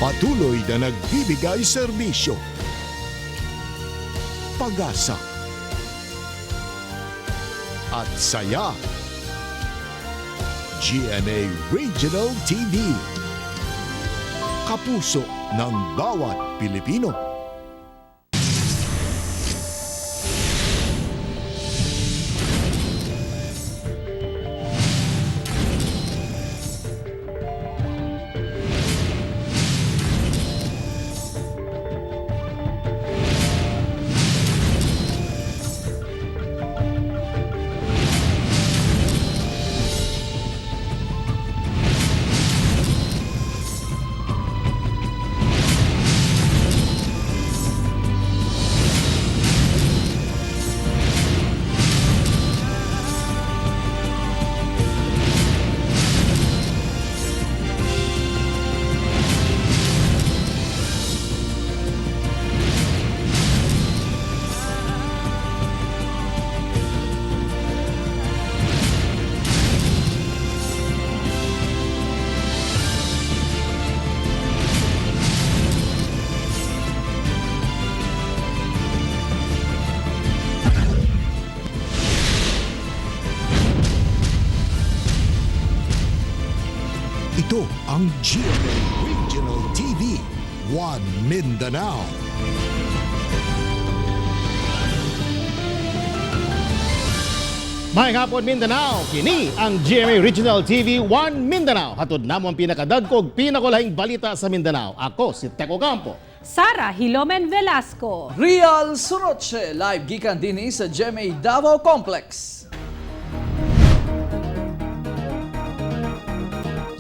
Patuloy na nagbibigay serbisyo. Pag-asa at saya. GMA Regional TV. Kapuso ng bawat Pilipino. Ito ang GMA Regional TV, One Mindanao. May hapon Mindanao, kini ang GMA Regional TV One Mindanao. Hatod namo ang pinakadagkog, pinakulahing balita sa Mindanao. Ako si Teco Campo. Sara Hilomen Velasco. Real Suroche, live gikan dinhi sa GMA Davao Complex.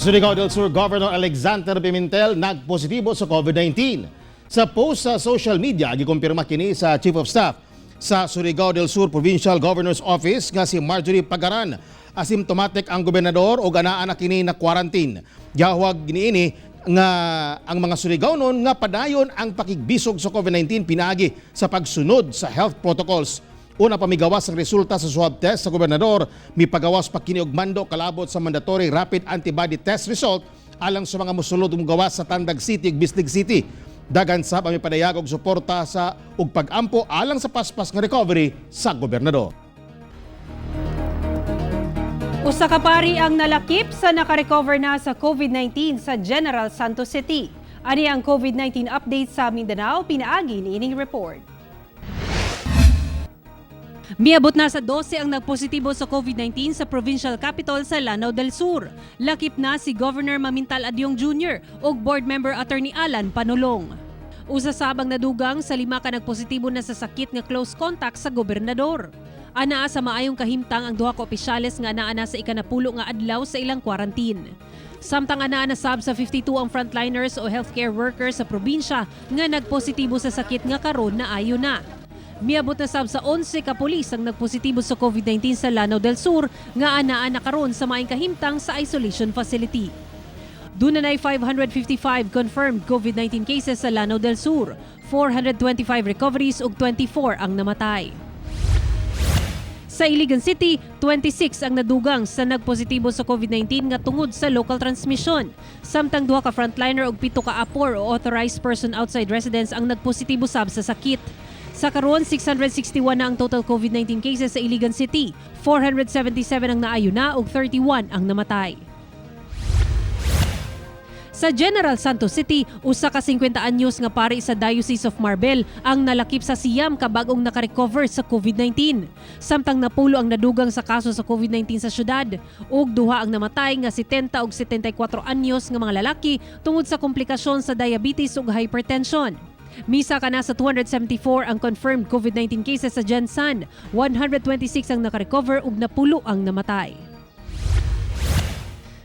Surigao del Sur Governor Alexander Pimentel nagpositibo sa COVID-19. Sa post sa social media, gikumpirma kini sa Chief of Staff sa Surigao del Sur Provincial Governor's Office nga si Marjorie Pagaran. Asymptomatic ang gobernador o ganaan na kini na quarantine. Gihawag giniini nga ang mga Surigaonon nga padayon ang pakigbisog sa COVID-19 pinagi sa pagsunod sa health protocols. Una pa migawas ang resulta sa swab test sa gobernador, mipagawas pa kini og mando kalabot sa mandatory rapid antibody test result alang sa mga mosulod gawas sa Tandag City ug Bislig City. Dagan sa pamipadayag og suporta sa ug pag-ampo alang sa paspas nga recovery sa gobernador. Usa ka pari ang nalakip sa nakarecover na sa COVID-19 sa General Santos City. Ani ang COVID-19 update sa Mindanao, pinaagi ni ining report. Miabot na sa 12 ang nagpositibo sa COVID-19 sa provincial capital sa Lanao del Sur. Lakip na si Governor Mamintal Adyong Jr. ug Board Member Attorney Alan Panulong. Usa sabang nadugang sa 5 ka nagpositibo na sa sakit nga close contact sa gobernador. Anaa sa maayong kahimtang ang duha ka opisyales nga anaa na sa ikanapulo nga adlaw sa ilang quarantine. Samtang anaa na sab sa 52 ang frontliners o healthcare workers sa probinsya nga nagpositibo sa sakit nga karon na ayo na. Miabot na sab sa 11 ka pulis ang nagpositibo sa COVID-19 sa Lanao del Sur nga anaa na karon sa maayong kahimtang sa isolation facility. Dunay 555 confirmed COVID-19 cases sa Lanao del Sur, 425 recoveries ug 24 ang namatay. Sa Iligan City, 26 ang nadugang sa nagpositibo sa COVID-19 nga tungod sa local transmission. Samtang duha ka frontliner ug 7 ka apor o authorized person outside residence ang nagpositibo sab sa sakit. Sa karon, 661 na ang total COVID-19 cases sa Iligan City, 477 ang naayo na ug 31 ang namatay. Sa General Santos City, usa ka 50 anyos nga pari sa Diocese of Marbel ang nalakip sa siyam ka bagong nakarecover sa COVID-19. Samtang napulo ang nadugang sa kaso sa COVID-19 sa syudad ug duha ang namatay nga 70 ug 74 anyos nga mga lalaki tungod sa komplikasyon sa diabetes ug hypertension. Misa ka na sa 274 ang confirmed COVID-19 cases sa Jensan, 126 ang nakarecover ug napulo ang namatay.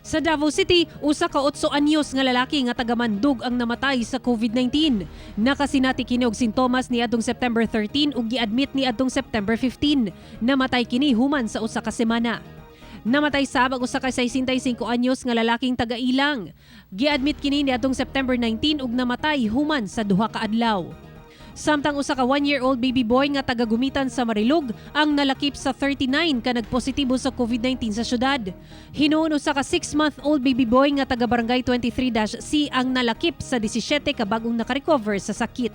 Sa Davao City, usa ka 8 anyos nga lalaki nga taga-Mandug ang namatay sa COVID-19. Nakasinati kini og sintomas ni adtong September 13 ug gi-admit ni adtong September 15. Namatay kini human sa usa ka semana. Namatay sabag usa ka 65 anyos nga lalaking taga-Ilang. Gi-admit kini ni adtong September 19 ug namatay human sa duha ka adlaw. Samtang usa ka 1-year-old baby boy nga taga-gumitan sa Marilog ang nalakip sa 39 ka nagpositibo sa COVID-19 sa syudad. Hinuon usa ka 6-month-old baby boy nga taga-barangay 23-C ang nalakip sa 17 ka bagong nakarecover sa sakit.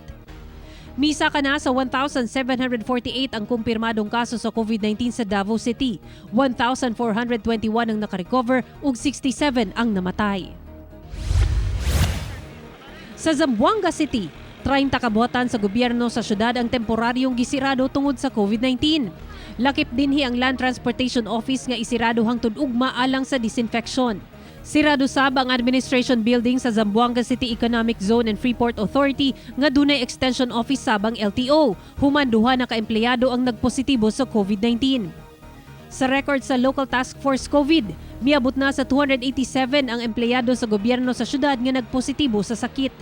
Misa ka na sa 1,748 ang kumpirmadong kaso sa COVID-19 sa Davao City. 1,421 ang nakarecover ug 67 ang namatay. Sa Zamboanga City, 30 kabuhatan sa gobyerno sa syudad ang temporaryong gisirado tungod sa COVID-19. Lakip dinhi ang Land Transportation Office nga isirado hangtod ugma alang sa disinfection. Sirado sab ang administration building sa Zamboanga City Economic Zone and Freeport Authority nga dunay extension office sabang LTO. Human duha na ka-empleyado ang nagpositibo sa COVID-19. Sa record sa Local Task Force COVID, miabot na sa 287 ang empleyado sa gobyerno sa syudad nga nagpositibo sa sakit.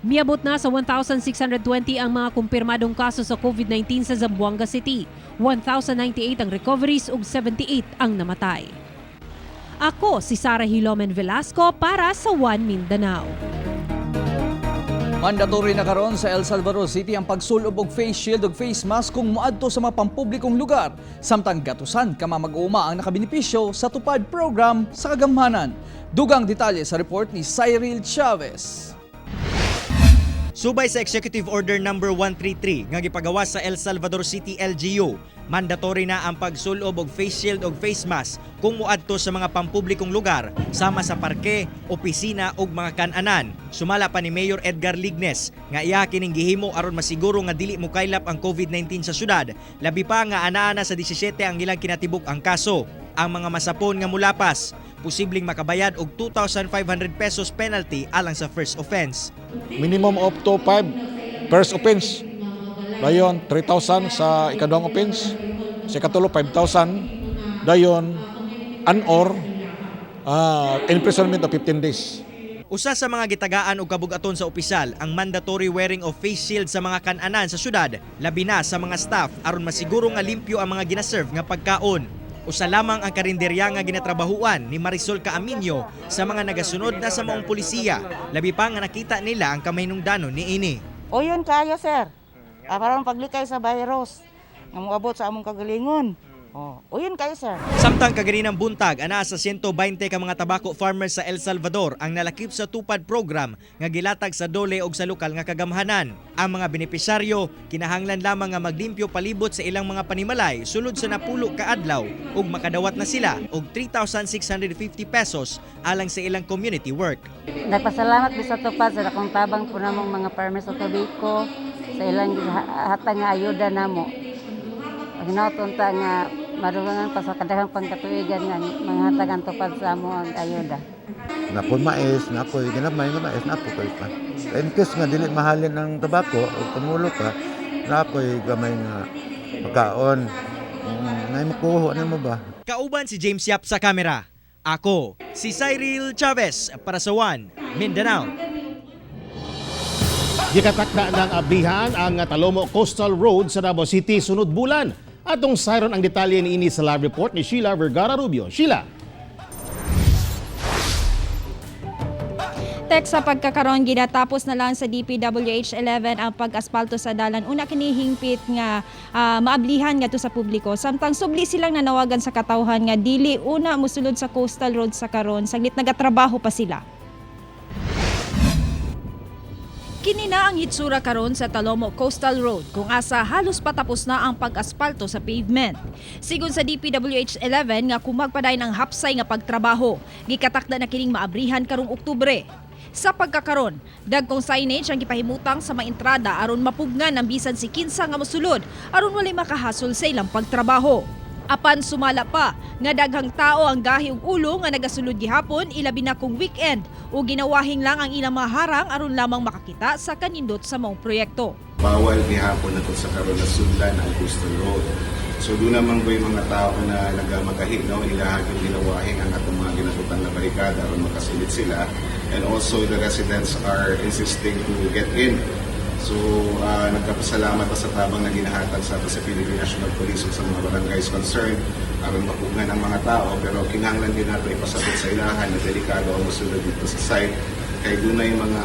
Miabot na sa 1,620 ang mga kumpirmadong kaso sa COVID-19 sa Zamboanga City. 1,098 ang recoveries ug 78 ang namatay. Ako si Sarah Hilomen Velasco para sa One Mindanao. Mandatory na karon sa El Salvador City ang pagsulob og face shield ug face mask kung moadto sa mga pampublikong lugar. Samtang gatusan ka mag-uuma ang nakabenepisyo sa tupad program sa kagamhanan. Dugang detalye sa report ni Cyril Chavez. Subay sa Executive Order No. 133 nga gipagawas sa El Salvador City LGU, mandatory na ang pagsulob og face shield ug face mask kung moadto sa mga pampublikong lugar sama sa parke, opisina ug mga kan-anan. Sumala pa ni Mayor Edgar Lignes nga iya kining gihimo aron masiguro nga dili mo kaylap ang COVID-19 sa syudad, labi pa nga anaa na sa 17 ang ilang kinatibuk ang kaso. Ang mga masapon nga mulapas, posibleng makabayad og 2,500 pesos penalty alang sa first offense. Minimum up to 5 first offense. Dayon 3,000 sa ikaduhang offense. Sa ikatulo 5,000. Dayon and/or imprisonment of 15 days. Usa sa mga gitagaan og kabugaton sa opisyal ang mandatory wearing of face shield sa mga kan-anan sa syudad, labi na sa mga staff aron masiguro nga limpyo ang mga ginaserve nga pagkaon. Usa lamang ang karinderya nga ginatrabahuan ni Marisol Caaminio sa mga nagasunod na sa maong pulisiya, labi pa nga nakita nila ang kamahinungdanon niini. O yun kayo, sir. Para paglikay sa virus. Nga moabot sa among kagalingon. O yun kayo, sir. Samtang kaganinang buntag, ana sa 120 ka mga tabako farmers sa El Salvador ang nalakip sa tupad program nga gilatag sa dole og sa lokal nga kagamhanan. Ang mga benepisyaryo kinahanglan lamang nga maglimpyo palibot sa ilang mga panimalay sulod sa napulo ka adlaw ug makadawat na sila og 3,650 pesos alang sa ilang community work. Nagpasalamat mi sa tupad sa akong tabang po namong mga farmers sa Tobico sa ilang hatag nga ayuda namo. Ginatunta nga marungan pa sa kadaghang pangkatuigan nga mga hatagan tupad sa amo ang ayuda. Napoy mais, napoy ginamay nga mais, napoy kay pa. In case nga dili mahalin ang tabako o tumulo ka, napoy gamay nga pagkaon. Ngay makuha na mo ba? Kauban si James Yap sa kamera. Ako, si Cyril Chavez para sa One Mindanao. Gikatakda ng abihan ang Talomo Coastal Road sa Davao City sunod bulan. Atong sayron ang detalye niini sa live report ni Sheila Vergara Rubio. Sheila. Tek sa pagkakaroon ginatapos na lang sa DPWH 11 ang pag-aspalto sa dalan. Una kinihingpit nga maablihan nga to sa publiko. Samtang subli silang nanawagan sa katawhan nga dili una mosulod sa coastal road sa karon, saglit nagatrabaho pa sila. Kini na ang hitsura karon sa Talomo Coastal Road kung asa halos patapos na ang pag-aspalto sa pavement. Sigon sa DPWH 11 nga kumagpaday ng hapsay nga pagtrabaho, gikatakda na kining maabrihan karong Oktubre. Sa pagkakaron, dagkong signage ang gipahimutang sa mga entrada aron mapugnan ang bisan si kinsa nga mosulod aron walay makahasol sa ilang pagtrabaho. Apan sumala pa nga daghang tao ang gahi og ulo nga nagasulod gihapon ilabi na kung weekend o ginawahing lang ang ilang mga harang aron lamang makakita sa kanindot sa maong proyekto. Bawal gihapon na sa karon na sundan ang coastal road. So doon naman ba yung mga tao na nagmagahi, no? Ilahagin ginawahing ang atong mga ginatutan na barikada aron makasilid sila. And also the residents are insisting to get in. So, nagkapasalamat pa sa tabang na ginahatag sa Philippine National Police sa mga barangays concerned aron mapugnan ang mga tao, pero kinahanglan din nato ipasabot sa ilahan na delikado ang musulod dito sa site kay dunay mga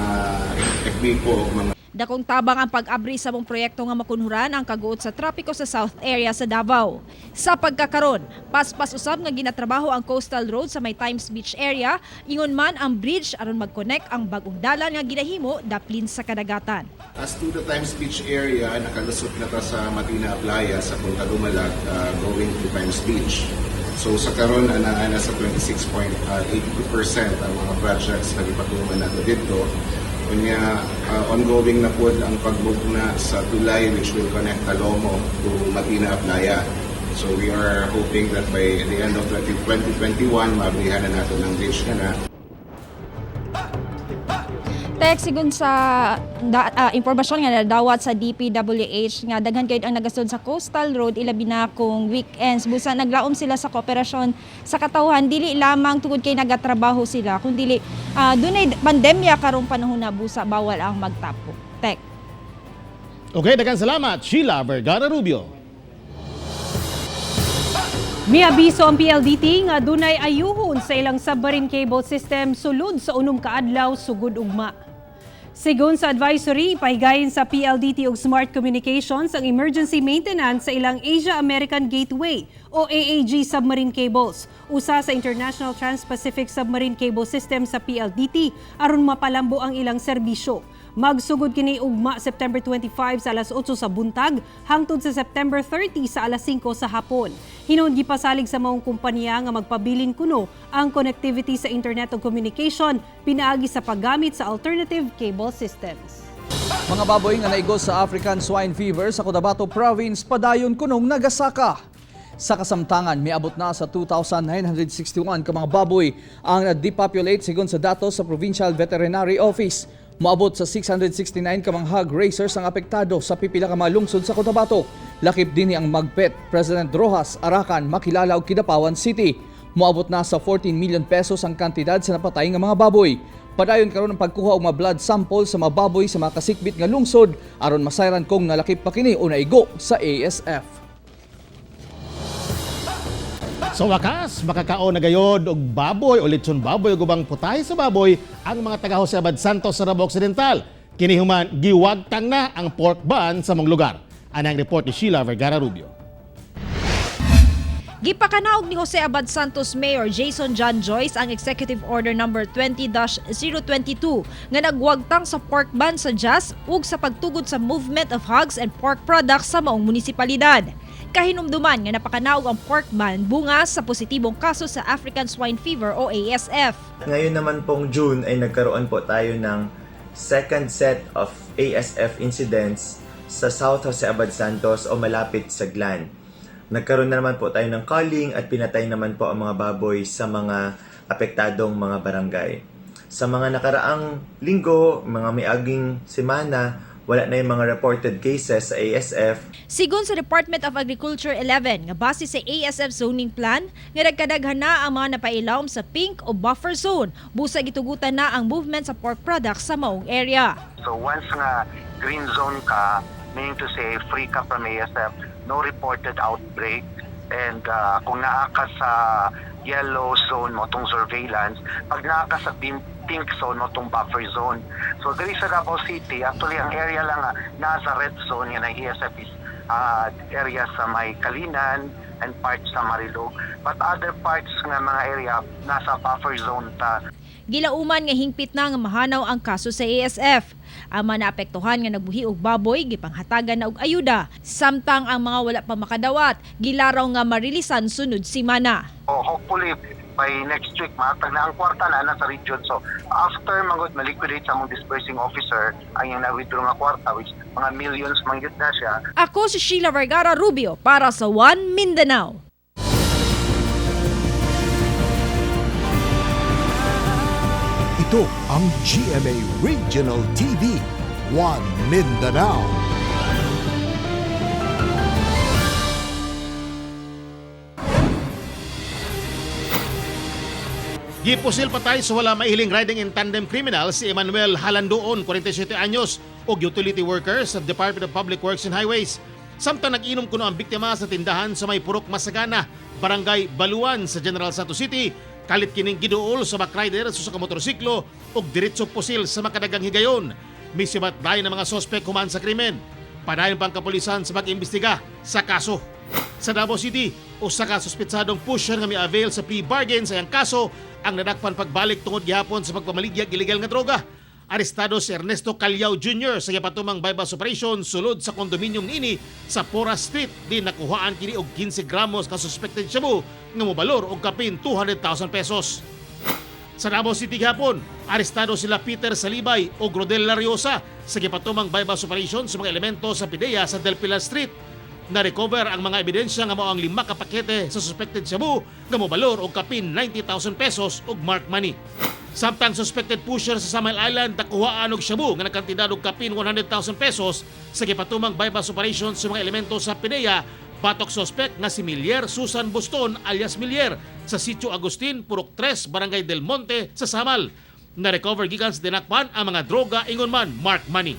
ekbipo mga Dakong tabang ang pag-abri sa mong proyekto nga makunhuran ang kaguot sa trapiko sa South area sa Davao. Sa pagkakaron, paspas usab nga ginatrabaho ang coastal road sa may Times Beach area, ingon man ang bridge aron mag-connect ang bagong dalan nga ginahimo daplin sa kadagatan. As to the Times Beach area, nakalusot na ta sa Matina Playa sa Punta Dumalag going to Times Beach. So sa karon ana sa 26.82% ang mga projects na gipatungan nato dito. Kunya ongoing na po ang pagbugna sa tulay which will connect Talomo to Matina Playa. So we are hoping that by the end of 2021 mablihan na nato ng bridge na. Tek, sigun sa impormasyon nga nadawat sa DPWH nga daghan kayo ang nagasod sa coastal road ilabi na kung weekends busa naglaom sila sa kooperasyon sa katawhan dili lamang tungod kay nagatrabaho sila kundi dunay pandemya karong panahon na busa bawal ang magtapo. Tek. Okay, daghang salamat, Sheila Vergara Rubio. Miabiso ang PLDT nga dunay ayuhon sa ilang submarine cable system sulod sa unom ka adlaw sugod ugma. Sigon sa advisory, pahigayon sa PLDT ug Smart Communications ang emergency maintenance sa ilang Asia-American Gateway o AAG submarine cables. Usa sa International Trans-Pacific Submarine Cable System sa PLDT aron mapalambo ang ilang serbisyo. Magsugod kini ugma September 25 sa alas 8 sa buntag hangtod sa September 30 sa alas 5 sa hapon. Hinon gipasalig sa maong kumpanya nga magpabilin kuno ang connectivity sa internet ug communication pinaagi sa paggamit sa alternative cable systems. Mga baboy nga naigos sa African swine fever sa Cotabato Province padayon kunong nagasaka. Sa kasamtangan, miabot na sa 2,961 ka mga baboy ang na-depopulate sigon sa datos sa Provincial Veterinary Office. Moabot sa 669 ka mga hog raisers ang apektado sa pipila ka mga lungsod sa Cotabato. Lakip din ang Magpet, President Rojas, Arakan, Makilala ug Kidapawan City. Moabot na sa 14 million pesos ang kantidad sa napatay nga mga baboy. Padayon karon ang pagkuha og mga blood sample sa mga baboy sa mga kasikbit nga lungsod aron masayran kung nalakip pa kini o naigo sa ASF. Sa wakas, makakaon na gayod og baboy o litson baboy o gubang putay sa baboy ang mga taga Jose Abad Santos sa Davao Occidental. Kinihuman, giwagtang na ang pork ban sa mga lugar. Anang report ni Sheila Vergara Rubio. Gipakanaog ni Jose Abad Santos Mayor Jason John Joyce ang Executive Order No. 20-022 nga nagwagtang sa pork ban sa JAS ug sa pagtugod sa movement of hogs and pork products sa maong munisipalidad. Kahinumduman nga napakanaog ang pork ban bunga sa positibong kaso sa African Swine Fever o ASF. Ngayon naman pong June ay nagkaroon po tayo ng second set of ASF incidents sa South Jose Abad Santos o malapit sa Glan. Nagkaroon na naman po tayo ng culling at pinatay naman po ang mga baboy sa mga apektadong mga barangay. Sa mga nakaraang linggo, mga miaging semana, wala na yung mga reported cases sa ASF. Sigon sa Department of Agriculture 11 nga base sa ASF zoning plan nga nagkadaghan na ang mga napailawom sa pink o buffer zone. Busa gitugutan na ang movement sa pork products sa maong area. So once nga green zone ka, meaning to say free ka from ASF, no reported outbreak, and kung naa ka sa yellow zone mo tong surveillance, pag naa ka sa pink zone mo tong buffer zone. So diri sa Davao City, actually ang area lang nasa red zone yan ang ASF is area sa may Kalinan and parts sa Marilog. But other parts ng mga area nasa buffer zone ta. Gilauman nga hingpit na nga mahanaw ang kaso sa ASF. Ang mga naapektuhan nga nagbuhi og baboy gipanghatagan na og ayuda. Samtang ang mga wala pa makadawat, gilaraw nga marilisan sunod semana. Hopefully by next week matag na ang kwarta na sa region. So after magud maliquidate sa mong dispersing officer ang yung na-withdraw nga kwarta which mga millions mangyud na siya. Ako si Sheila Vergara Rubio para sa One Mindanao. Ito ang GMA Regional TV, One Mindanao. Gipusil patay sa wala maihiling riding in tandem criminal si Emmanuel Halandoon, 47 anyos, o utility worker sa Department of Public Works and Highways. Samtang nag-inom kuno ang biktima sa tindahan sa may Purok Masagana, Barangay Baluan sa General Santos City. Kalit kining giduol sa backrider sa motorsiklo ug diretso pusil sa makadagang higayon. Misibat dayon ng mga sospek human sa krimen. Padayon pang kapulisan sa pag-imbestiga sa kaso. Sa Davao City, usa ka suspetsadong pusher nga mi-avail sa plea bargain sa iyang kaso ang nadakpan pagbalik tungod gihapon sa pagpamaligyag illegal nga droga. Arestado si Ernesto Calyao Jr. sa gipatumang bypass operation sulod sa kondominium niini sa Pora Street. Di nakuhaan kini og 15 gramos ka suspected shabu nga mobalor og kapin 200,000 pesos. Sa Davao City gihapon, arestado sila Peter Salibay o Rodel Lariosa sa gipatumang bypass operation sa mga elemento sa PIDEA sa Del Pilar Street. Na-recover ang mga ebidensya nga mao ang 5 ka pakete sa suspected shabu nga mobalor og kapin 90,000 pesos og marked money. Samtang suspected pusher sa Samal Island nakuhaan og shabu nga nagkantidad og kapin 100,000 pesos sa gipatumang bypass operation sa mga elemento sa PIDEA. Batok suspect nga si Milier Susan Buston alias Milier sa Sitio Agustin, Purok 3, Barangay Del Monte sa Samal. Na-recover gikan sa dinakpan ang mga droga ingon man marked money.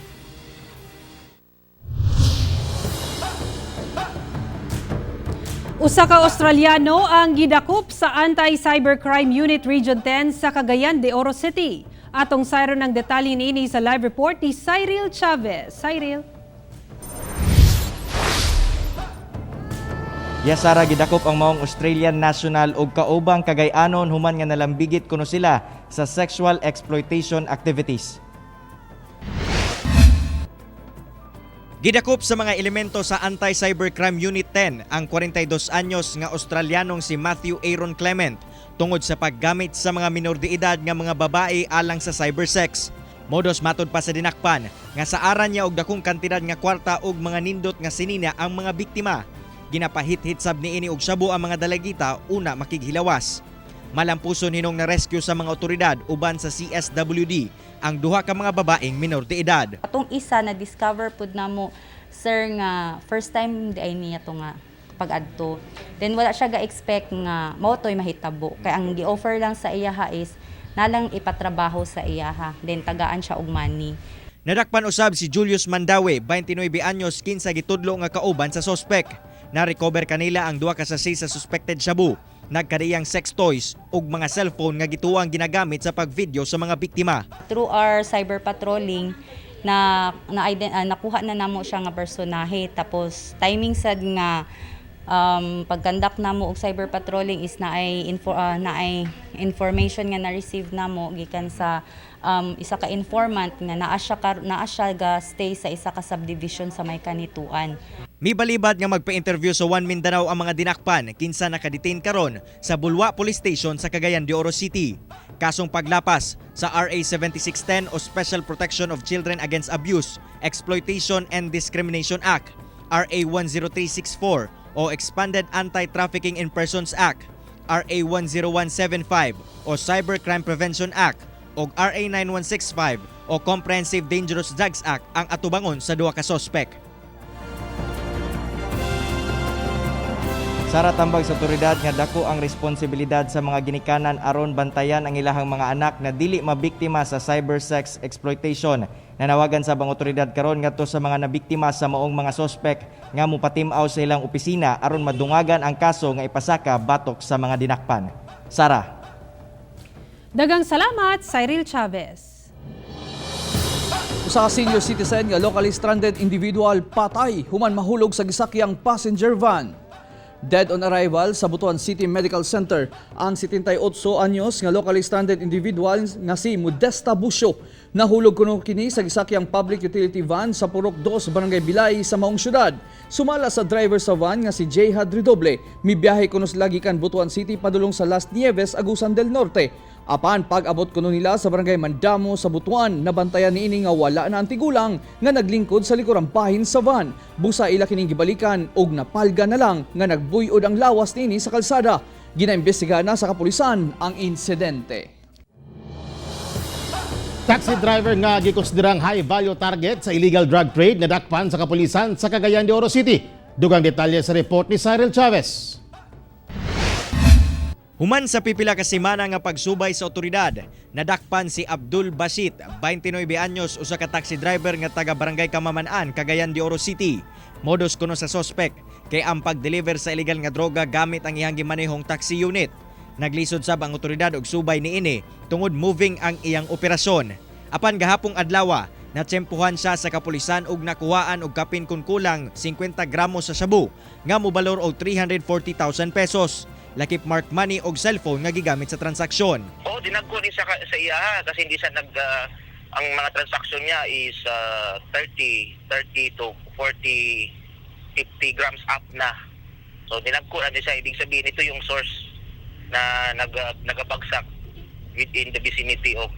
Usa ka Australiano ang gidakop sa Anti-Cybercrime Unit Region 10 sa Cagayan de Oro City. Atong sayron ng detalye niini sa live report ni Cyril Chavez. Cyril. Yasara gidakop ang maong Australian national og kaubang Cagayanon human nga nalambigit kuno sila sa sexual exploitation activities. Gidakop sa mga elemento sa Anti-Cybercrime Unit 10 ang 42 anyos nga Australianong si Matthew Aaron Clement tungod sa paggamit sa mga minor de edad nga mga babae alang sa cybersex. Modos matod pa sa dinakpan nga sa aran niya og dakong kantidad nga kwarta og mga nindot nga sinina ang mga biktima. Ginapahit-hit sab niini og shabu ang mga dalagita una makighilawas. Malampuson hinong na-rescue sa mga otoridad uban sa CSWD ang duha ka mga babaeng minor de edad. Atong isa na discover pud namo sir nga first time di ay niya to nga pag-adto. Then wala siya ga-expect nga mao toy mahitabo kay ang gi-offer lang sa iyaha is nalang ipatrabaho sa iyaha. Then tagaan siya og money. Nadakpan usab si Julius Mandawe, 29 anyos, kinsa gitudlo nga kauban sa sospek. Na-recover kanila ang duha ka sachet sa suspected shabu, nagkadiyang sex toys ug mga cellphone nga gituang ginagamit sa pagvideo sa mga biktima. Through our cyber patrolling nakuha na namo siya nga personahe tapos timing sad nga pag-conduct namo og cyber patrolling is naay information nga na-receive namo gikan sa isa ka informant nga naa siya ga stay sa isa ka subdivision sa may kanituan. Mibalibad nga magpa-interview sa One Mindanao ang mga dinakpan kinsa nakadetain karon sa Bulwa Police Station sa Cagayan de Oro City. Kasong paglapas sa RA 7610 o Special Protection of Children Against Abuse, Exploitation and Discrimination Act, RA 10364 o Expanded Anti-Trafficking in Persons Act, RA 10175 o Cybercrime Prevention Act o RA 9165 o Comprehensive Dangerous Drugs Act ang atubangon sa duha ka sospek. Sara tambag sa otoridad nga dako ang responsibilidad sa mga ginikanan aron bantayan ang ilahang mga anak na dili mabiktima sa cybersex exploitation. Nanawagan sa bang otoridad karon ngadto sa mga nabiktima sa maong mga sospek nga mopatim-aw sa ilang opisina aron madungagan ang kaso nga ipasaka batok sa mga dinakpan. Sara. Dagang salamat, Cyril Chavez. Usa ka senior citizen nga locally stranded individual patay human mahulog sa gisakyang passenger van. Dead on arrival sa Butuan City Medical Center ang 78 anyos nga locally stranded individual nga si Modesta Busio. Nahulog kuno kini sa gisakyang public utility van sa Purok 2, Barangay Bilay sa maong syudad. Sumala sa driver sa van nga si Jayhad Redoble, mibiyahe kuno sila gikan Butuan City padulong sa Las Nieves, Agusan del Norte. Apan pag-abot kuno nila sa Barangay Mandamo sa Butuan, nabantayan niini nga wala na ang tigulang nga naglingkod sa likurang bahin sa van. Busa ila kining gibalikan og napalga na lang nga nagbuy-od ang lawas niini sa kalsada. Ginaimbestigahan na sa kapulisan ang insidente. Taxi driver nga gikonsiderang high value target sa illegal drug trade nadakpan sa kapulisan sa Cagayan de Oro City. Dugang detalye sa report ni Cyril Chavez. Human sa pipila ka semana nga pagsubay sa otoridad, nadakpan si Abdul Basit, 29 anyos, usa ka taxi driver nga taga Barangay Kamaman-an, Cagayan de Oro City. Modus kuno sa sospek kay ang pag-deliver sa illegal nga droga gamit ang iyang gimanehong taxi unit. Naglisod sab ang otoridad og subay niini tungod moving ang iyang operasyon. Apan gahapong adlaw, Natsempuhan siya sa kapulisan ug nakuhaan og kapin kun kulang 50 gramos sa shabu nga mobalor og 340,000 pesos. Lakip mark money og cellphone nga gigamit sa transaksyon. Dinagko ni sa iya kasi hindi siya ang mga transaksyon niya is 30 to 40, 50 grams up na. So dinagko na siya, ibig sabihin ito yung source na nagabagsak within the vicinity of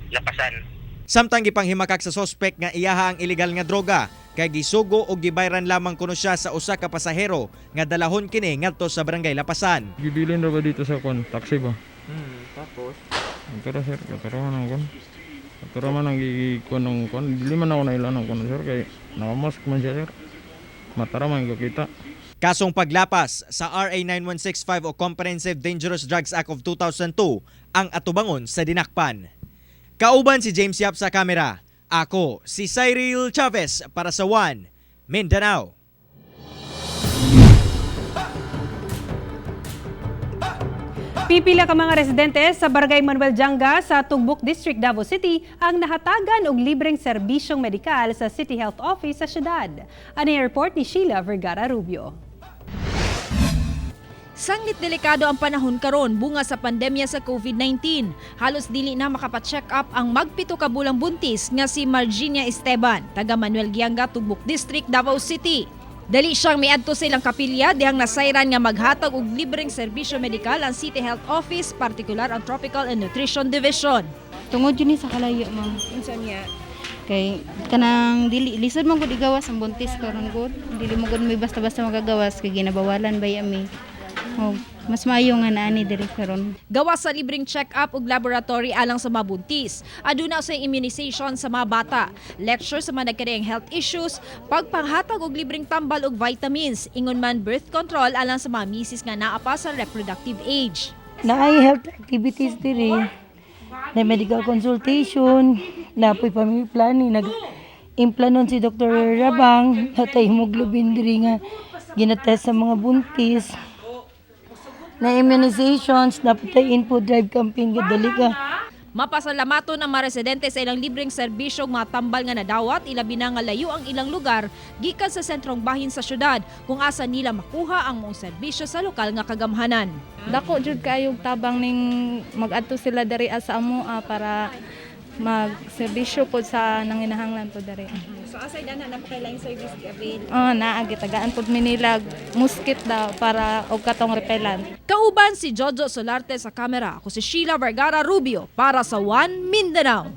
Lapasan. Samtang gipanghimakak sa sospek nga iyaha ang illegal nga droga kay gisugo og gibayran lamang kuno siya sa usa ka pasahero nga dalahon kini ngadto sa barangay Lapasan. Gibilin ra ba dito sa taxi ba? Tapos Pero sir, kataraman ang gikuan ng dili man ako nailan ng kuno sir kay nakamask man siya sir. Mataraman ko kita. Kasong paglapas sa RA 9165 o Comprehensive Dangerous Drugs Act of 2002 ang atubangon sa dinakpan. Kauban si James Yap sa kamera. Ako si Cyril Chavez para sa One Mindanao. Pipila ka mga residente sa Barangay Manuel Janga sa Tugbok District, Davao City ang nahatagan og libreng serbisyong medikal sa City Health Office sa syudad. Ano yung report ni Sheila Vergara Rubio. Sanglit delikado ang panahon karon bunga sa pandemya sa COVID-19. Halos dili na makapacheck up ang magpito ka bulang buntis nga si Marginia Esteban, taga Manuel Janga, Tugbok District, Davao City. Dali siyang miadto silang kapilya dihang nasayran nga maghatag og libreng serbisyo medikal ang City Health Office, partikular ang Tropical and Nutrition Division. Tungod yun sa kalayo, ma'am. Unsa niya? Kay kanang dili lisod man gud igawas ang buntis karon gud. Dili mo gud may basta-basta magagawas kay ginabawalan ba yami. Oh, mas maayo nga naani diri karon. Gawas sa libreng check-up ug laboratory alang sa mga buntis. Aduna sa immunization sa mga bata, lecture sa mga nagkadayang health issues, pagpanghatag og libreng tambal ug vitamins, ingon man birth control alang sa mga misis nga naa pa sa reproductive age. Naay health activities diri. Na medical consultation, na po'y family planning, nag-implanon si Dr. Rabang, natay hemoglobin diri nga ginatest sa mga buntis. Na immunizations, napatay input drive campaign kadali ka. Mapasalamaton ang mga residente sa ilang libreng serbisyong mga tambal nga nadawat, ilabi na nga layo ang ilang lugar gikan sa sentrong bahin sa syudad kung asa nila makuha ang mga serbisyo sa lokal nga kagamhanan. Dako jud kayog tabang ning mag-adto sila diri sa amo para mag-serbisyo po sa nanginahanglan po diri. So asay dana napakailang service avail? Naagi tagaan pod minilag muskit daw para og katong repellent. Kauban si Jojo Solarte sa kamera. Ako si Sheila Vergara Rubio para sa One Mindanao.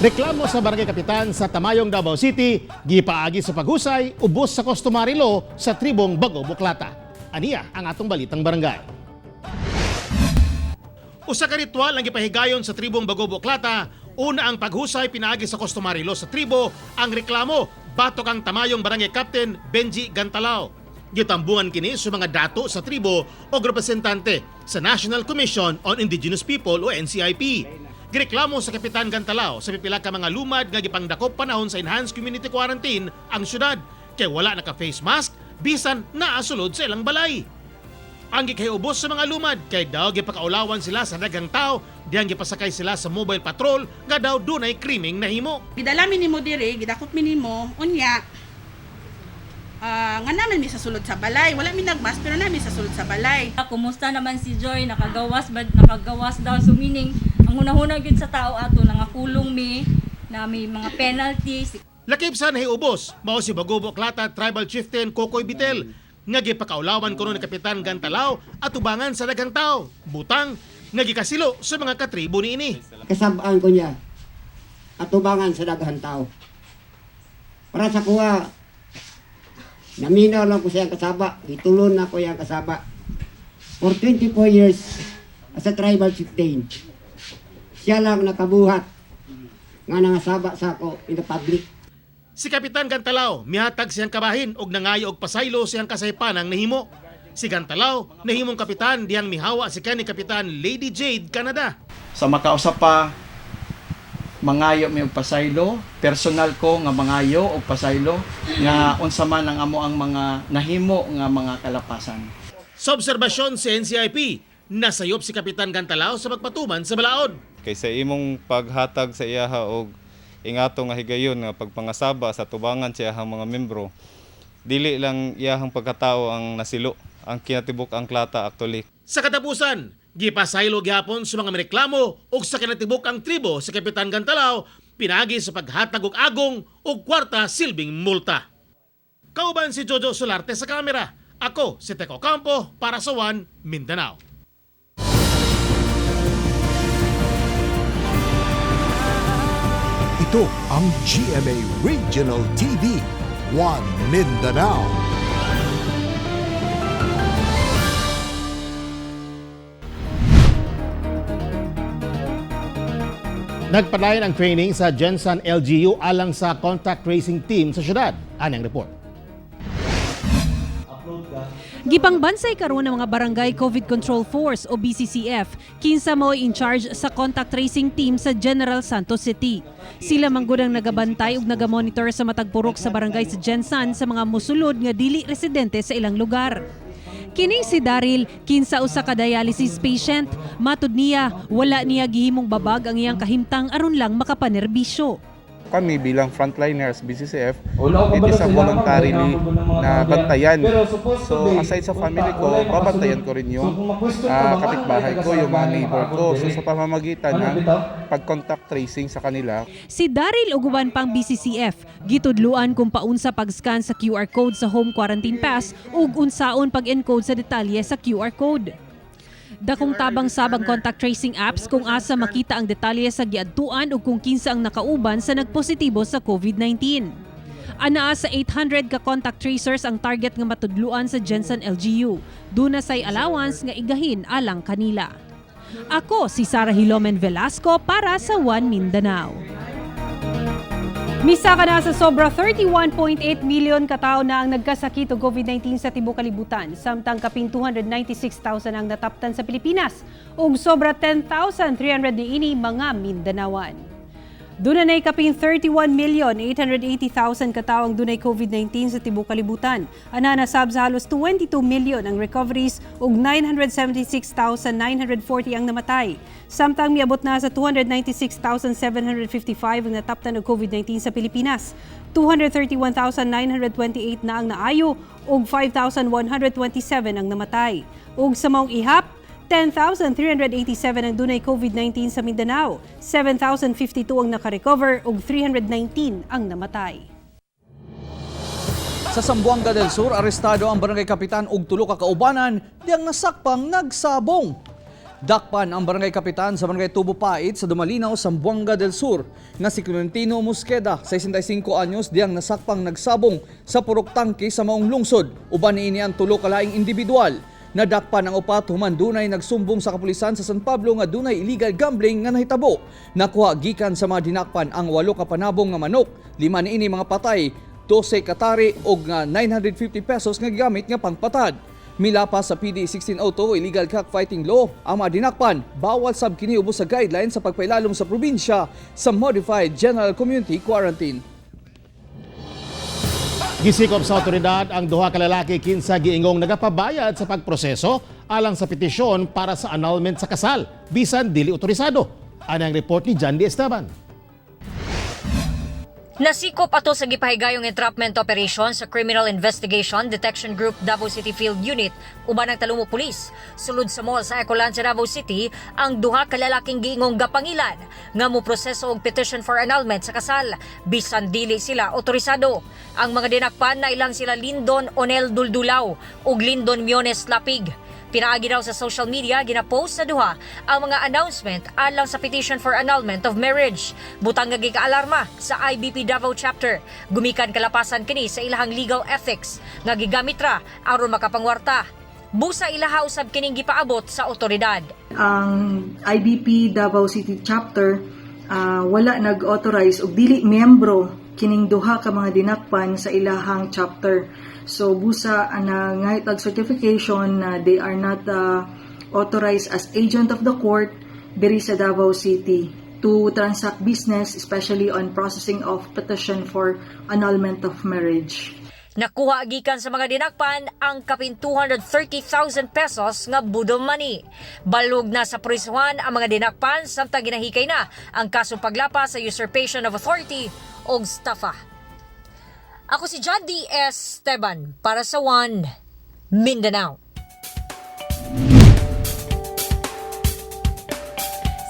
Reklamo sa Barangay Kapitan sa Tamayong, Davao City, gipaagi sa paghusay, ubos sa customary law sa tribong Bago Buklata. Aniya ang atong balitang barangay. Usa ka ritual ang gipahigayon sa tribong Bago Buklata. Una ang paghusay pinaagi sa customary law sa tribo, ang reklamo batok ang Tamayong Barangay Captain Benji Gantalao. Gitambungan kini sa mga dato sa tribo o representante sa National Commission on Indigenous People o NCIP. Gireklamo sa Kapitan Gantalao sa pipila ka mga lumad nga gipangdakop panahon sa enhanced community quarantine ang syudad kay wala naka-face mask bisan naasulod sa ilang balay. Ang gikayubos sa mga lumad kay daw gipakaulawan sila sa daghang tao diyang gipasakay sila sa mobile patrol nga daw dunay krimeng nahimo. Gidala mi nimo diri, gidakop mi nimo unya. Nga naman mi sa sulod sa balay, wala mi nagmas pero namin sa sulod sa balay. Kumusta naman si Joy? Nakagawas daw so meaning ang hunahuna gyud sa tao ato nangakulong mi na may mga penalties. Lakip sa nahiubos mao si Bago Buklata Tribal Chieftain Kokoy Bitel nga gipakaulawan kuno ni Kapitan Gantalao at tubangan sa daghang tao. Butang nga gikasilo sa mga katribo niini. Kasabaan ko niya at tubangan sa daghang tao. Para sa kuha, naminaw lang ko siyang kasaba, itulon na ko yung kasaba. For 24 years as a tribal chieftain, siya lang nakabuhat nga nangasaba sa ako in the public. Si Kapitan Gantalao mihatag siyang kabahin og nangayo og pasaylo siyang kasaypanang nahimo. Si Gantalao nahimong kapitan diyang mihawa si kani Kapitan Lady Jade Canada. Sa makausap pa mangayo mi og pasaylo, personal ko nga mangayo og pasaylo nga unsa man ang amo ang mga nahimo nga mga kalapasan. Sa obserbasyon sa NCIP, nasayop si Kapitan Gantalao sa pagpatuman sa balaod. Kay sa imong paghatag sa iyaha og ingato nga higayon nga pagpangasaba sa tubangan sa iyahang mga membro, dili lang iyahang pagkatao ang nasilo, ang kinatibuk ang klata actually. Sa katapusan, gipasaylo gyapon sa mga reklamo ug sa kinatibuk ang tribo sa Kapitan Gantalao pinagi sa paghatag og agong ug kwarta silbing multa. Kauban si Jojo Solarte sa kamera. Ako si Teco Campo para sa One Mindanao. Ito ang GMA Regional TV, One Mindanao. Nagpadayon ang training sa Gensan LGU alang sa contact tracing team sa syudad. Anong report? Gipangbansay karon ng mga Barangay COVID Control Force o BCCF kinsa mao in charge sa contact tracing team sa General Santos City. Sila manggod ang nagabantay ug nagamonitor sa matag purok sa barangay sa Gensan sa mga mosulod nga dili residente sa ilang lugar. Kini si Daryl, kinsa usa ka dialysis patient, matud niya wala niya gihimong babag ang iyang kahimtang aron lang makapanerbisyo. Kami bilang frontliners, BCCF, it is a voluntarily na bantayan. So aside sa family ko, babantayan ko rin yung kapitbahay ko, yung mga neighbor ko. So sa pamamagitan ng pag-contact tracing sa kanila. Si Daryl uguban pang BCCF, gitudluan kung paunsa pag-scan sa QR code sa home quarantine pass ug unsaon pag-encode sa detalye sa QR code. Dakong tabang sabang contact tracing apps kung asa makita ang detalye sa giadtuan ug kung kinsa ang nakauban sa nagpositibo sa COVID-19. Anaa sa 800 ka contact tracers ang target nga matudluan sa Gensan LGU. Duna say allowance nga igahin alang kanila. Ako si Sarah Hilomen Velasco para sa One Mindanao. Misa ka na sa sobra 31.8 million katao na ang nagkasakit o COVID-19 sa tibuok kalibutan. Samtang kapin 296,000 ang nataptan sa Pilipinas ug sobra 10,300 niini mga Mindanawan. Dunay kapin 31,880,000 katao ang dunay COVID-19 sa tibuok kalibutan. Ana nasab sa halos 22 million ang recoveries ug 976,940 ang namatay. Samtang miabot na sa 296,755 ang nataptan og COVID-19 sa Pilipinas. 231,928 na ang naayo ug 5,127 ang namatay. Ug sa maong ihap, 10,387 ang dunay COVID-19 sa Mindanao, 7,052 ang nakarecover ug 319 ang namatay. Sa Zamboanga del Sur, arestado ang barangay kapitan ug tulo ka kaubanan diyang nasakpang nagsabong. Dakpan ang barangay kapitan sa barangay Tubo Pait sa Dumalinaw, Zamboanga del Sur nga si Clementino Mosqueda, 65 anyos, diyang nasakpang nagsabong sa purok tangke sa maong lungsod. Uban niini ang tulo ka laing individual. Nadakpan ang upat human dunay nagsumbong sa kapulisan sa San Pablo nga dunay illegal gambling nga nahitabo. Nakuha gikan sa mga dinakpan ang 8 ka panabong nga manok, 5 niini mga patay, 12 katari og 950 pesos nga gigamit nga pangpatad. Milapas sa PD 1602 illegal cockfighting law ang mga dinakpan, bawal sab kini ubos sa guidelines sa pagpailalom sa probinsya sa modified general community quarantine. Gisikop sa otoridad ang duha ka lalaki kinsa giingong nagapabayad sa pagproseso alang sa petisyon para sa annulment sa kasal bisan dili otorisado. Ano ang report ni Jandy Esteban? Nasikop ato sa gipahigayong entrapment operation sa Criminal Investigation Detection Group Davao City Field Unit uban ang Talumo Police. Sulod sa mall sa Ecoland sa Davao City, ang duha ka lalaking giingong gapangilan nga moproseso og petition for annulment sa kasal bisan dili sila otorisado. Ang mga dinakpan na ilang sila Lindon Onel Duldulaw ug Lindon Miones Lapig. Pinaagi daw sa social media, ginapost sa duha ang mga announcement alang sa petition for annulment of marriage. Butang nga gikaalarma sa IBP Davao Chapter. Gumikan kalapasan kini sa ilahang legal ethics nga gigamit ra aron makapangwarta. Busa ilaha usab kining gipaabot sa otoridad. Ang IBP Davao City Chapter wala nag-authorize og dili miyembro kining duha ka mga dinakpan sa ilahang chapter. So busa na ngaytag certification na they are not authorized as agent of the court diri sa Davao City to transact business, especially on processing of petition for annulment of marriage. Nakuha gikan sa mga dinakpan ang kapin 230,000 pesos nga budol money. Balog na sa prisuhan ang mga dinakpan samtang ginahikay na ang kasong paglapas sa usurpation of authority o estafa. Ako si John D. Esteban para sa One Mindanao.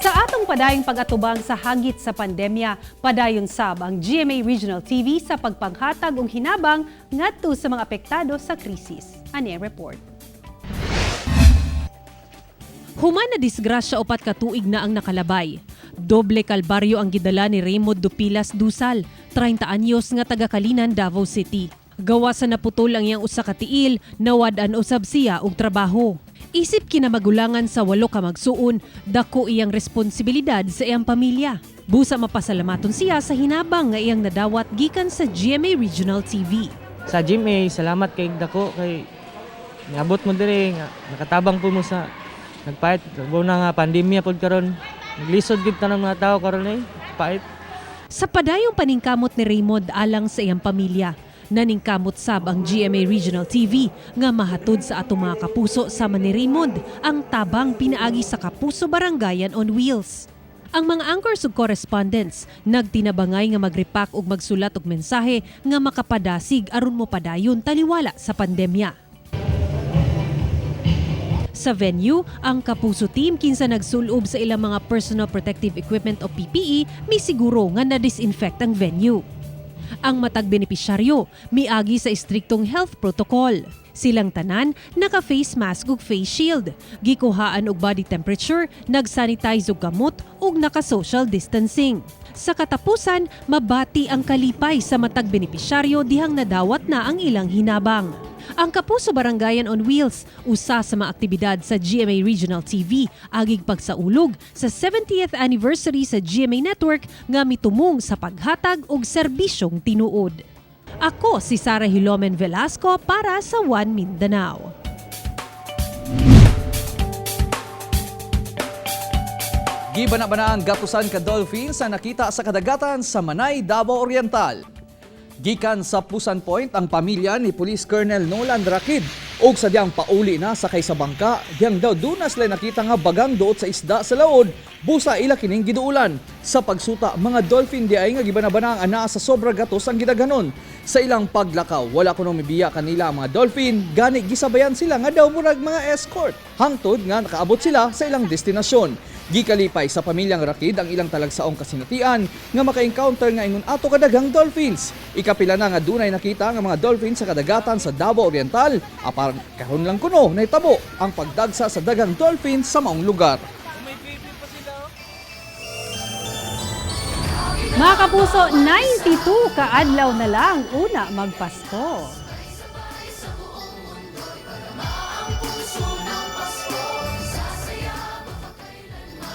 Sa atong padayong pag-atubang sa hagit sa pandemya, padayon sab ang GMA Regional TV sa pagpanghatag og hinabang ngadto sa mga apektado sa krisis. Ani report. Human na disgrasya 4 ka tuig na ang nakalabay. Doble kalbaryo ang gidala ni Raymond Dupilas Dusal, 30 anyos nga taga Kalinan, Davao City. Gawa sa naputol ang iyang usa ka tiil, nawad-an usab siya og trabaho. Isip kinamagulangan sa 8 ka magsuon, dako iyang responsibilidad sa iyang pamilya. Busa mapasalamaton siya sa hinabang nga iyang nadawat gikan sa GMA Regional TV. Sa GMA, salamat kay dako kay niabot mo diri nga nakatabang po mo sa nagpait na nga pandemya pod karon. Naglisod gid tanang mga tao karon pait. Sa padayong paningkamot ni Raymond alang sa iyang pamilya, naningkamot sab ang GMA Regional TV nga mahatod sa atong mga kapuso sama ni Raymond ang tabang pinaagi sa Kapuso Barangayan on Wheels. Ang mga anchors ug correspondents nagtinabangay nga magrepack ug magsulat og mensahe nga makapadasig aron mo padayon taliwala sa pandemya. Sa venue, ang Kapuso team kinsa nagsulob sa ilang mga personal protective equipment o PPE, misiguro nga na-disinfect ang venue. Ang matag benepisyaryo miagi sa istriktong health protocol. Silang tanan naka-face mask ug face shield, gikuhaan og body temperature, nag-sanitize og gamot ug naka-social distancing. Sa katapusan, mabati ang kalipay sa matag benepisyaryo dihang nadawat na ang ilang hinabang. Ang Kapuso Barangayan on Wheels, usa sa mga aktibidad sa GMA Regional TV, agig pagsaulog sa 70th anniversary sa GMA Network nga mitumong sa paghatag og serbisyong tinuod. Ako si Sarah Hilomen Velasco para sa One Mindanao. Gibana-bana ang gatusan ka dolphins sa nakita sa kadagatan sa Manay, Davao Oriental. Gikan sa Pusan Point ang pamilya ni Police Colonel Nolan Rakid og sadyang pauli na sakay sa bangka diyang daw dunas lay nakita nga bagang duot sa isda sa laod busa ila kining giduulan. Sa pagsuta mga dolphin di ay nga gibana-bana ang ana sa sobra gatos ang gidaghanon. Sa ilang paglakaw wala kuno mibiya kanila ang mga dolphin gani gisabayan sila nga daw murag mga escort hangtod nga nakaabot sila sa ilang destinasyon. Gikalipay sa pamilyang Rakid ang ilang talagsaong kasinatian nga maka-encounter nga ingon ato kadagang dolphins. Ikapila na nga dunay nakita nga mga dolphins sa kadagatan sa Davao Oriental. Apar karon lang kuno nahitabo ang pagdagsa sa dagang dolphins sa maong lugar. Mga kapuso, 92 kaadlaw na lang una magpasko.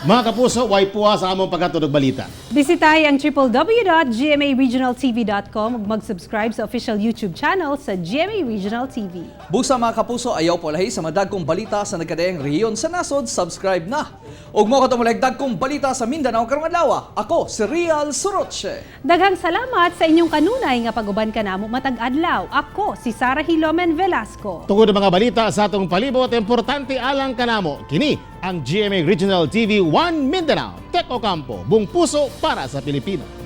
Mga kapuso, way puwa sa among pagkatod og balita. Bisitahin ang www.gmaregionaltv.com ug mag-subscribe sa official YouTube channel sa GMA Regional TV. Busa mga kapuso, ayaw po lahi sa madagkong balita sa nagkadayang rehiyon sa nasod, subscribe na. Ug mo katumulag dagkong balita sa Mindanao karong adlaw. Ako si Real Soroche. Daghang salamat sa inyong kanunay nga pag-uban kanamo matag adlaw. Ako si Sarah Hilomen Velasco. Tungod ang mga balita sa atong palibot, importante alang kanamo. Kini ang GMA Regional TV One Mindanao. Tek Ocampo, buong puso para sa Pilipino.